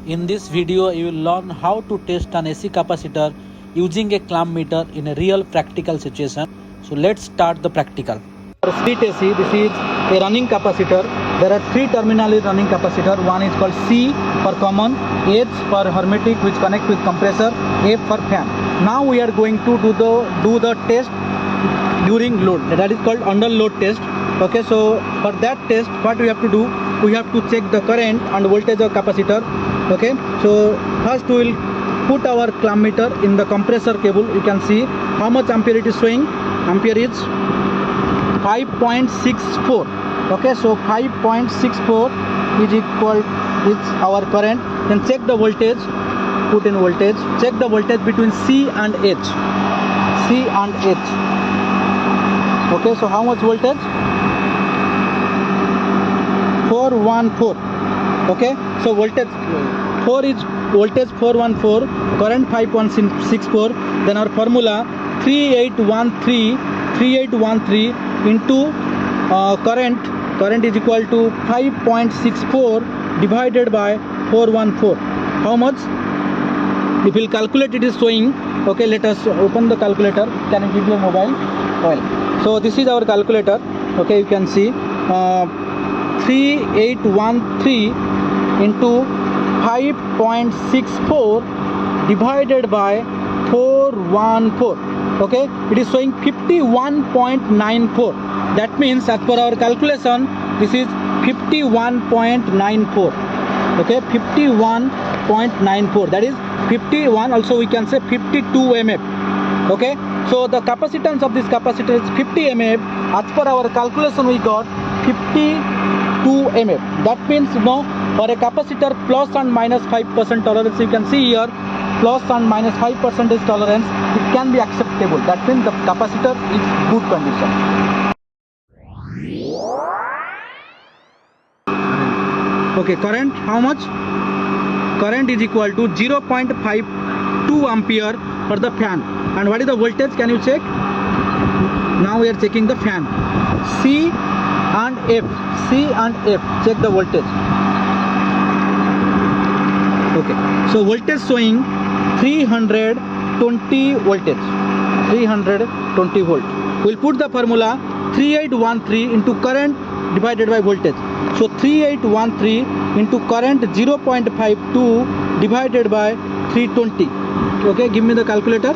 In this video, you will learn how to test an AC capacitor using a clamp meter in a real practical situation. So let's start the practical. For split AC, this is a running capacitor. There are three terminally running capacitor. One is called C for common, H for hermetic which connect with compressor, F for fan. Now we are going to do the test during load. That is called under load test. Okay, so for that test, what we have to do? We have to check the current and voltage of capacitor. Okay, so first we will put our clamp meter in the compressor cable. You can see how much ampere it is showing. Ampere is 5.64. okay, so 5.64 is equal with our current. Then check the voltage, put in voltage, check the voltage between C and H. Okay, so how much voltage? 414. okay, so voltage 414, current 5.64. then our formula 3813 into current is equal to 5.64 divided by 414. How much? If we'll calculate, it is showing. Okay, let us open the calculator. Can you give your mobile? Well, so this is our calculator. Okay, you can see 3813 into 5.64 divided by 414. Okay, it is showing 51.94. that means as per our calculation, this is 51.94. okay, 51.94, that is 51, also we can say 52 mF. okay, so the capacitance of this capacitor is 50 mF. As per our calculation, we got 52 mF. that means, for a capacitor plus and minus 5% tolerance, you can see here plus and minus 5% tolerance, it can be acceptable. That means the capacitor is good condition. Okay, current, how much? Current is equal to 0.52 ampere for the fan. And what is the voltage? Can you check? Now we are checking the fan. C and F. Check the voltage. Okay, so voltage showing 320 voltage. 320 volt. We'll put the formula 3813 into current divided by voltage. So 3813 into current 0.52 divided by 320. Okay, give me the calculator.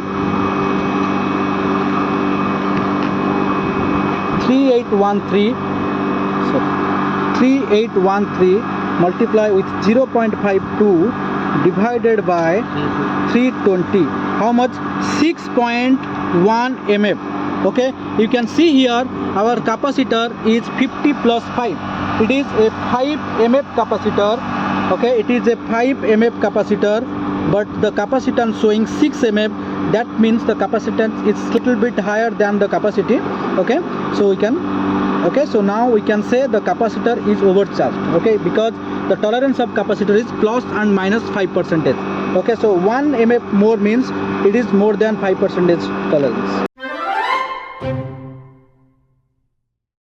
3813 multiply with 0.52 divided by 320. How much? 6.1 mF. okay, you can see here our capacitor is 50 plus 5. It is a 5 mF capacitor. Okay, it is a 5 mF capacitor, but the capacitance showing 6 mF. that means the capacitance is little bit higher than the capacity. Okay, so we can, okay, so now we can say the capacitor is overcharged. Okay, because the tolerance of capacitor is plus and minus 5%. okay, so 1 mF more means it is more than 5% tolerance.